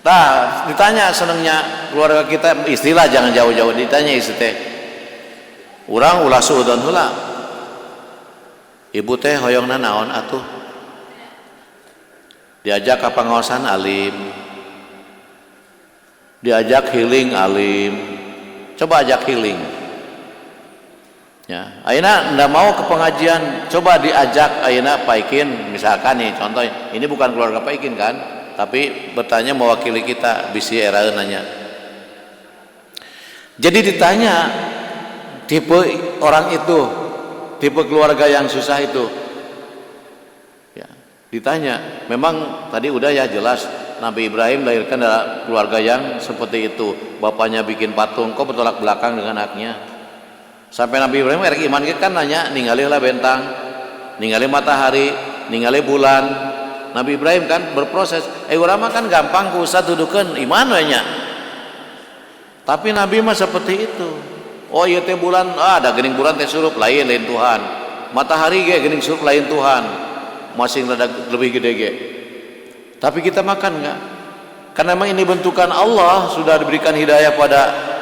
Nah, ditanya senengnya keluarga kita, istilah jangan jauh-jauh ditanya istri teh. Urang ulah suudon heula. Ibu teh hoyongna naon atuh? Diajak ka pangaosan alim. Diajak healing alim. Coba ajak healing. Ya, ayeuna ndak mau ke pengajian, coba diajak ayeuna paikin misalkan nih contoh, ini bukan keluarga paikin kan, tapi bertanya mewakili kita, bisi eraeun nanya. Jadi ditanya tipe orang itu, tipe keluarga yang susah itu. Ya, ditanya, memang tadi udah ya jelas Nabi Ibrahim lahirkan dari keluarga yang seperti itu. Bapaknya bikin patung, kok bertolak belakang dengan anaknya. Sampai Nabi Ibrahim erek iman kan nanya, ningali lah bentang, ningali matahari, ningali bulan. Nabi Ibrahim kan berproses. Urang mah kan gampang ku usah dudukeun iman we nya. Tapi Nabi mah seperti itu. Oh ieu teh bulan, ada geuning bulan teh surup lain Tuhan. Matahari ge geuning surup lain Tuhan. Masing rada lebih gede ge. Tapi kita makan enggak? Karena memang ini bentukan Allah, sudah diberikan hidayah pada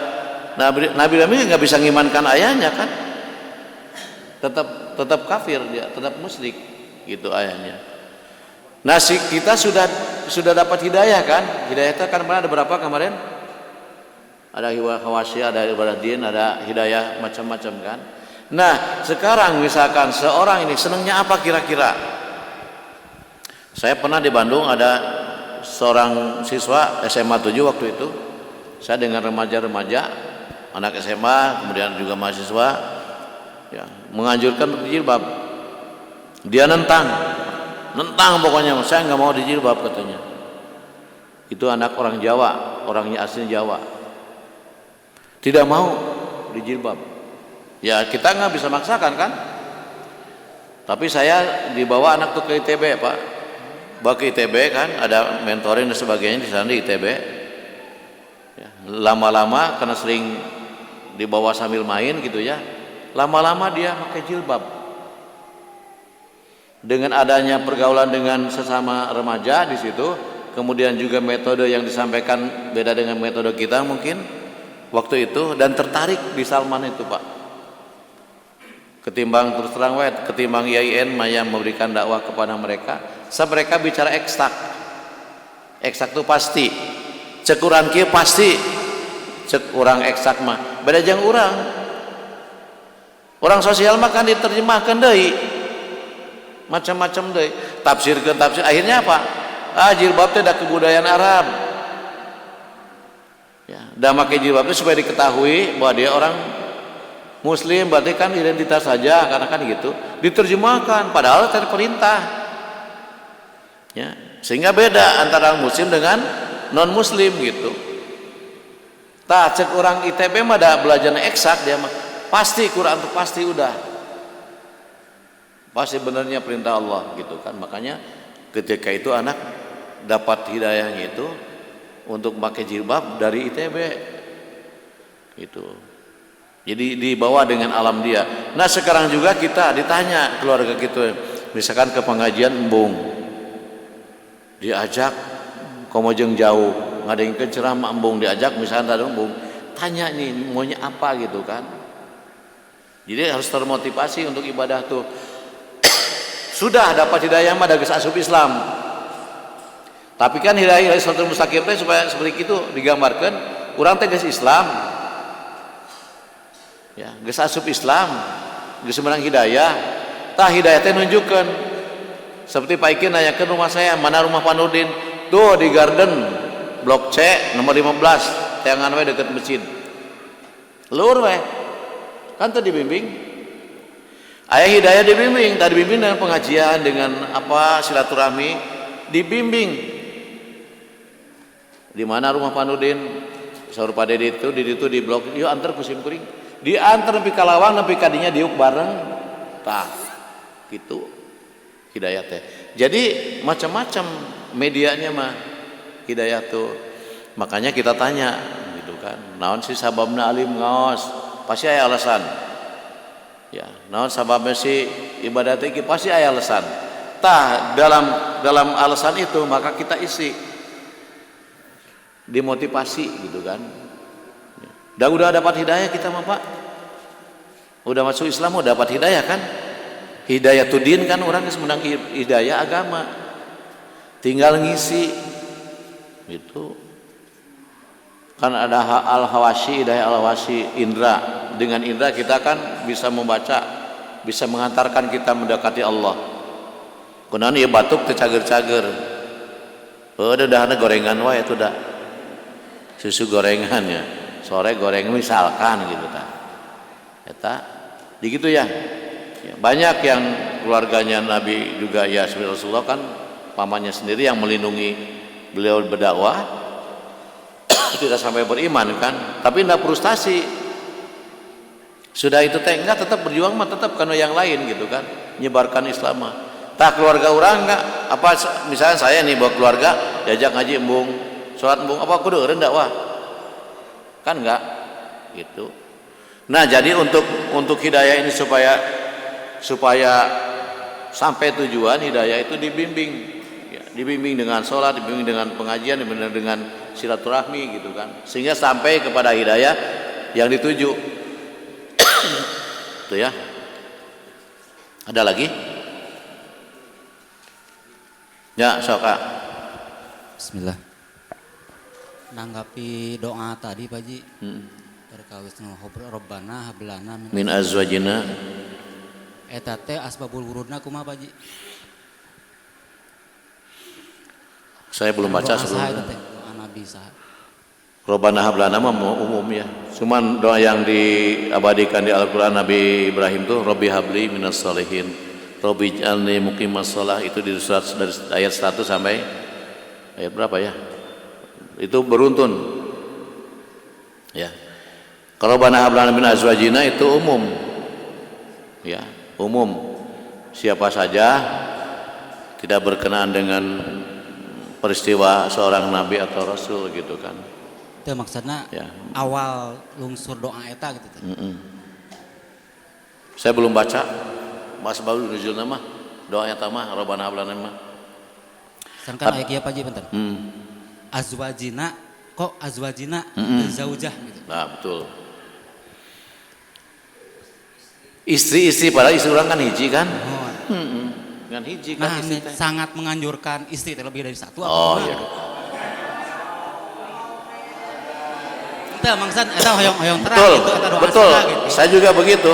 Nabi Ibrahim nggak bisa ngimankan ayahnya kan, tetap kafir dia, tetap musyrik gitu ayahnya. Nah, kita sudah dapat hidayah kan? Hidayah itu kan ada berapa kemarin? Ada hawasi, ada ibadah din, ada hidayah macam-macam kan? Nah, sekarang misalkan seorang ini senangnya apa kira-kira? Saya pernah di Bandung ada seorang siswa SMA 7 waktu itu. Saya dengan remaja-remaja, anak SMA, kemudian juga mahasiswa, ya, menganjurkan untuk dijilbab. Dia nentang pokoknya, saya nggak mau dijilbab katanya. Itu anak orang Jawa, orangnya asli Jawa. Tidak mau dijilbab. Ya kita nggak bisa maksakan kan. Tapi saya dibawa anak tuh ke ITB Pak. Bawa ke ITB kan, ada mentoring dan sebagainya di sana di ITB. Ya, lama-lama karena sering dibawa sambil main gitu ya. Lama-lama dia pakai jilbab. Dengan adanya pergaulan dengan sesama remaja di situ, kemudian juga metode yang disampaikan beda dengan metode kita mungkin waktu itu, dan tertarik di Salman itu Pak. Ketimbang terus terang ketimbang IAIN yang memberikan dakwah kepada mereka, mereka bicara eksak itu pasti, cekuran kia pasti, cek orang eksak mah beda jang orang sosial mah kan diterjemahkan deui macam-macam deui, tafsir ke tafsir, akhirnya apa? Jilbab itu ada kebudayaan Arab. Ya, dan pakai jilbab itu supaya diketahui bahwa dia orang Muslim, berarti kan identitas saja, karena kan gitu diterjemahkan, padahal itu perintah. Ya, sehingga beda antara Muslim dengan non Muslim gitu. Tak cek orang ITB mah ada belajar eksak, dia mah pasti Quran itu pasti udah pasti benernya perintah Allah gitu kan. Makanya ketika itu anak dapat hidayahnya itu untuk pakai jilbab dari ITB gitu. Jadi dibawa dengan alam dia. Nah sekarang juga kita ditanya keluarga gitu, misalkan ke pengajian embung, diajak komojeng jauh, ngadain ke ceramah embung, diajak misalkan tadi embung, tanya nih maunya apa gitu kan. Jadi harus termotivasi untuk ibadah tuh. Sudah dapat hidayah mah dari asup Islam. Tapi kan hidayah siratal mustaqim teh supaya seperti itu digambarkan, urang teh geus Islam. Ya, geus asup Islam, geus menang hidayah. Tah hidayah teh nunjukkeun. Seperti Pak Ikin nanyakeun rumah saya, mana rumah Pak Nurdin? Tuh di Garden, Blok C nomor 15, teangan we deket masjid. Lur we. Kan teu dibimbing. Aya hidayah dibimbing, tadi dibimbing dengan pengajian, dengan apa silaturahmi, dibimbing. Di mana rumah Pak Nurdin? Saur Pak Dedi itu di blok, yuk antar ku simkuring. Diantar nepi ka lawang, nepi ka dinya diuk bareng. Tah, gitu hidayah teh. Jadi macam-macam medianya mah hidayah tuh. Makanya kita tanya gitu kan, naon si sababna alim ngaos? Pasti aya alasan. Ya, naon sababna si ibadah teh pasti aya alasan. Tah, dalam alasan itu maka kita isi dimotivasi gitu kan. Dan udah dapat hidayah kita mah Pak, udah masuk Islam udah dapat hidayah kan, hidayatuddin kan, orang yang menang hidayah agama, tinggal ngisi gitu kan. Ada al-hawasi, hidayah al-hawasi, indra, dengan indra kita kan bisa membaca, bisa mengantarkan kita mendekati Allah. Kunaon ieu batuk teu cager-cager, dahana gorengan wae itu dah susu gorengannya, sore goreng misalkan gitu ta. Eta begitu ya. Banyak yang keluarganya Nabi juga ya Rasulullah kan, pamannya sendiri yang melindungi beliau berdakwah tidak sampai beriman kan, tapi tidak frustasi. Sudah itu teh enggak, tetap berjuang mah tetap karena yang lain gitu kan, menyebarkan Islam mah. Tah keluarga orang enggak apa, misalnya saya nih bawa keluarga diajak ngaji embung, sholat embung, apa kudu eureun dakwah? Kan enggak gitu. Nah jadi untuk hidayah ini supaya sampai tujuan, hidayah itu dibimbing ya, dibimbing dengan sholat, dibimbing dengan pengajian, dibimbing dengan silaturahmi gitu kan, sehingga sampai kepada hidayah yang dituju. Itu ya. Ada lagi? Ya, sok Kak. Bismillah. Nanggapi doa tadi Pak Ji. Terkawis Robbana hablana Min azwajina. Eta teh asbabul wurudna kumaha Pak Ji? Saya belum baca Doa saha eta sebelumnya. teh? Doa Nabi saha? Robbana hablana mah umum ya. Cuman doa yang diabadikan di Al-Qur'an Nabi Ibrahim tuh Robbi habli minas sholihin. Robbi ij'alni muqimas shalah, itu di surat dari ayat 100 sampai ayat berapa ya? Itu beruntun. Ya. Kalau Rabbana hab lana min azwajina itu umum. Ya, umum. Siapa saja tidak berkenaan dengan peristiwa seorang nabi atau rasul gitu kan. Itu maksudnya Ya. awal lungsur doa eta gitu teh. Saya belum baca Mas Baul nuzul nama doanya tamah Rabbana hab lana mah. Sedangkan aya kieu Pak Ji bentar. Azwajina kok azwajina zaujah gitu. Nah, betul. Istri-istri padahal istri orang kan hiji kan? Kan hiji kan Nah, istri teh. sangat menganjurkan istri lebih dari satu Oh apa iya. Teu maksud eta hoyong-hoyong terang Betul, gitu eta doa betul. saha gitu. Saya juga begitu.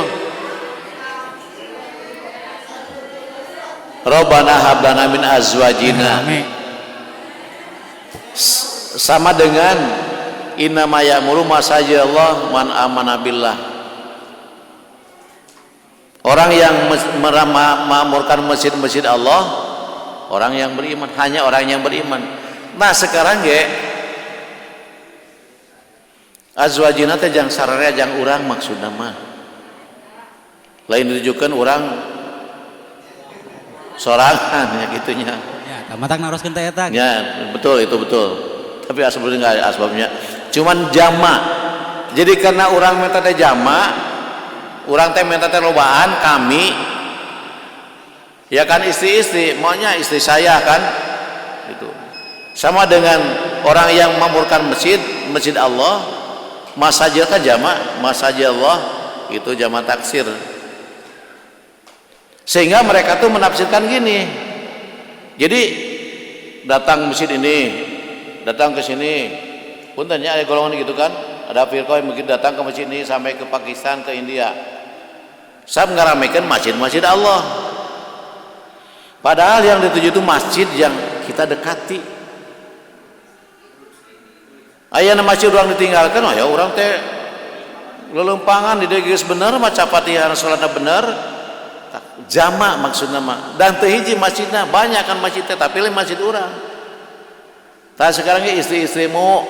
Rabbana hab lana min azwajina. Rame. Sama dengan innama ya'muru masajid Allah man amana billah. Orang yang memamurkan masjid-masjid Allah, orang yang beriman, hanya orang yang beriman. Nah sekarang azwajina teh jang sararea jang urang maksudna mah. Lain ditujukan orang sorangan ya gitunya. Ya, tamatang naroskeun teh eta. Ya betul, itu betul. Tapi asbabnya nggak ada asbabnya. Cuman jama. Jadi karena orang minta teh jama, orang teh minta teh lobaan kami. Ya kan istri-istri, maunya istri saya kan. Itu. Sama dengan orang yang memamurkan masjid Allah, masajid kan jama, masajid Allah itu jama taksir. Sehingga mereka tuh menafsirkan gini. Jadi datang masjid ini, datang ke sini, puntennya ada golongan gitu kan, ada firqah yang mungkin datang ke masjid ini sampai ke Pakistan, ke India. Saya ngaramekan masjid-masjid Allah. Padahal yang dituju itu masjid yang kita dekati. Ayana masjid orang ditinggalkan, oh ya orang teh lelempangan di geus bener maca Fatihah salatna bener. Jama maksudnya mah dan teu hiji masjidna banyak kan masjidnya tapi lain masjid urang. Tah sekarang ge istri-istrimu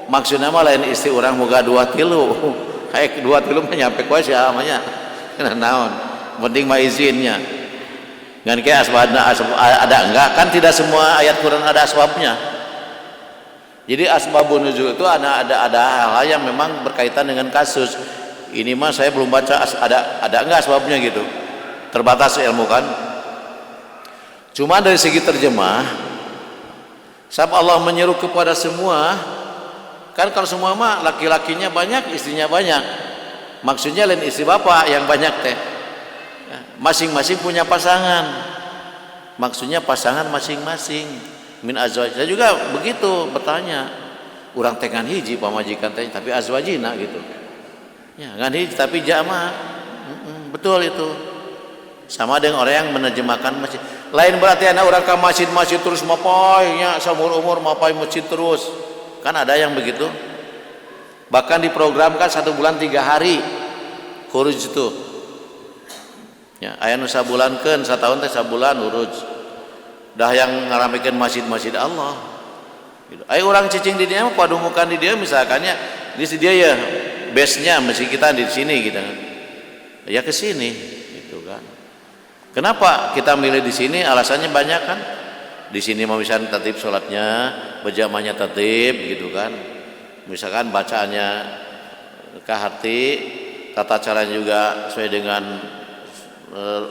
maksudna mah lain istri urang moga 2 tilu. Kayak 2 tilu mah nyampe koe sia amanya. Naon? Penting mah izinnya. Ngan ke asbabna ada enggak kan tidak semua ayat Quran ada asbabnya. Jadi asbabun nuzul itu ada hal-hal yang memang berkaitan dengan kasus. Ini mah saya belum baca ada enggak asbabnya gitu. Terbatas ilmu kan. Cuma dari segi terjemah, sebab Allah menyeru kepada semua. Kan kalau semua mah laki-lakinya banyak, istrinya banyak. Maksudnya lain istri bapak yang banyak teh. Masing-masing punya pasangan. Maksudnya pasangan masing-masing. Min azwaj. Saya juga begitu bertanya. Urang teh ngan hiji pamajikan teh tapi azwajina gitu. Ya, ngan hiji tapi jama. Betul itu. Sama dengan orang yang menerjemahkan masjid. Lain berarti anak orang ke masjid terus mapai nya seumur umur mapai masjid terus. Kan ada yang begitu. Bahkan diprogramkan 1 bulan 3 hari. Khuruj itu. Ya, aya nu sabulankeun, satahun teh sabulan khuruj. Dah yang ngaramikeun masjid-masjid Allah. Gitu. Aya urang cicing di dieu padumukan di dieu misalkannya di dia ya base-nya masjid kita di sini gitu kan. Ya ke sini gitu kan. Kenapa kita milih di sini? Alasannya banyak kan. Di sini mau misalnya tertib sholatnya, berjamaahnya tertib gitu kan. Misalkan bacaannya ke hati, tata caranya juga sesuai dengan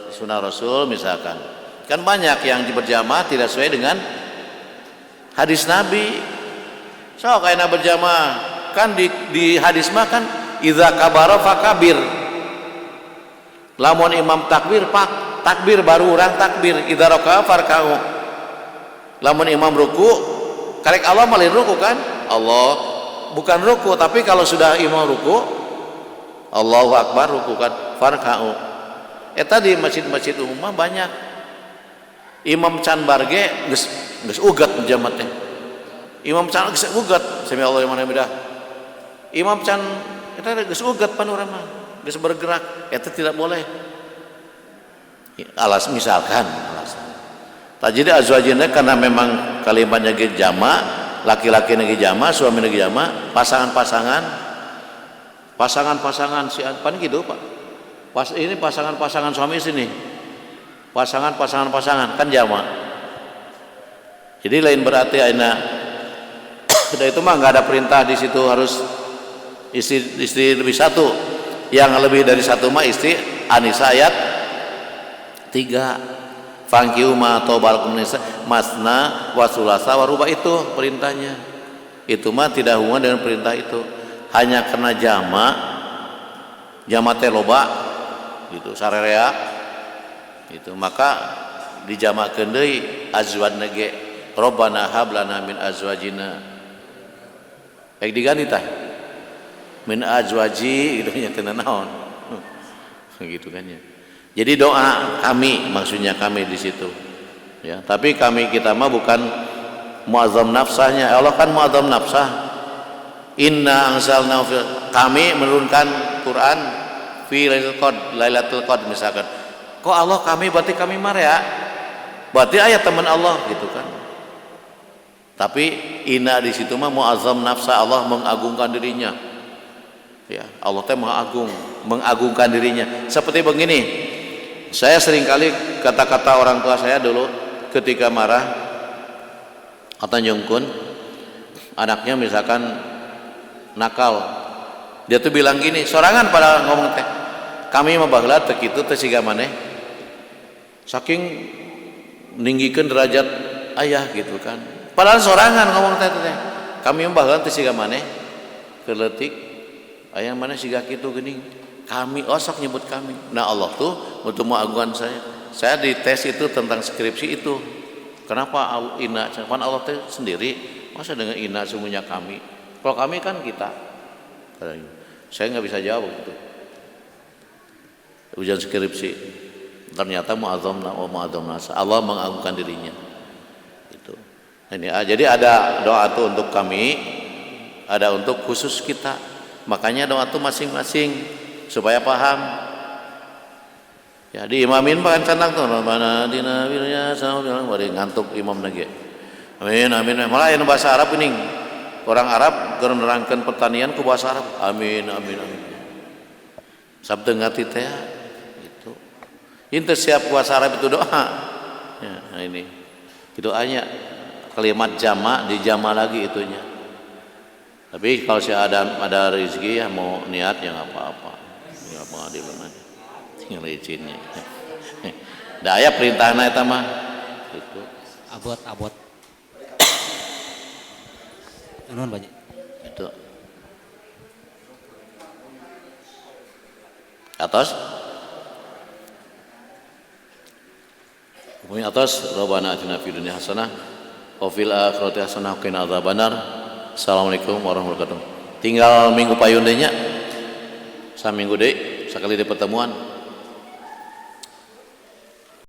sunnah Rasul misalkan. Kan banyak yang berjamaah tidak sesuai dengan hadis Nabi. So kayaknya berjamaah kan di hadis mah kan idza kabara fakabir. Lamun imam takbir pak takbir baru orang takbir idza raka'a farka'u. Lamun imam ruku karek Allah malin ruku kan, Allah bukan ruku, tapi kalau sudah imam ruku Allahu Akbar ruku kan farka'u. Tadi masjid-masjid umum mah banyak imam can barge geus ugat jamatnya. Imam can geus ugat sami Allah yang mana beda. Imam can eta geus ugat panorama, geus bergerak, eta tidak boleh. Misalkan alasan. Jadi azwajina karena memang kalimatnya ge jama, laki-laki nage jama, suami nage jama, pasangan-pasangan si pan gitu Pak. Ini pasangan-pasangan suami istri nih. Pasangan kan jama. Jadi lain berarti aina sudah itu mah nggak ada perintah di situ harus istri lebih satu. Yang lebih dari satu mah istri An-Nisa ayat 3. Fangkiu ma tobalakum nisa masna wa sulasa wa ruba, itu perintahnya. Itu mah tidak hubungan dengan perintah itu. Hanya karena jama teh loba gitu sarerea itu, maka dijamakeun deui azwajna ge robbana hablana min azwajina. Baik diganti tah min azwaji gitu nya teu naon. Gitu kan ya. Jadi doa kami, maksudnya kami di situ. Ya, tapi kita mah bukan muazzam nafsahnya. Allah kan muazzam nafsah. Inna anzalna kami menurunkan Quran fi Lailatul Qadar misalkan. Kok Allah kami berarti kami mah ya? Berarti ayat teman Allah gitu kan. Tapi inna di situ mah muazzam nafsah, Allah mengagungkan dirinya. Ya, Allah teh Maha Agung, mengagungkan dirinya. Seperti begini. Saya seringkali kata-kata orang tua saya dulu ketika marah atau nyungkun anaknya misalkan nakal, dia tuh bilang gini sorangan pada ngomong teh, kami mah baheula teu kitu teh siga maneh saking ninggikeun derajat ayah gitu kan, padahal sorangan ngomong teh kami mah baheula teu siga maneh keleutik aya maneh siga kitu geuning kami, sok nyebut kami. Nah Allah tuh untuk mengagungan saya di tes itu tentang skripsi itu. Kenapa ina? Kan Allah tuh sendiri, masa dengan ina semuanya kami? Kalau kami kan kita. Saya nggak bisa jawab gitu. Ujian skripsi, ternyata mu'adzam nasa. Allah mengagungkan dirinya. Itu. Ini, jadi ada doa tuh untuk kami, ada untuk khusus kita. Makanya doa tuh masing-masing. Supaya paham ya, di imamin bahkan canang tuh mana dina wirnya sama bilang bari ngantuk imam lagi amin amin malah yang bahasa Arab ini orang Arab keur nerangkeun pertanian ku bahasa Arab amin amin amin sabtu ngati teh gitu intes siap bahasa Arab itu doa ya, nah ini doanya kalimat jama dijama lagi itunya, tapi kalau si ada rezeki ya mau niat ya nggak apa-apa. Pengadilan aja tinggal izinnya. Da aya perintahna eta mah gitu. Abot nuhun Baji itu atas Pokoknya atas Rabbana atina fid dunya hasanah wa fil akhirati hasanah wa qina adzabannar. Assalamualaikum warahmatullahi wabarakatuh. Tinggal minggu payun deui nya. Saminggu deui sakali di pertemuan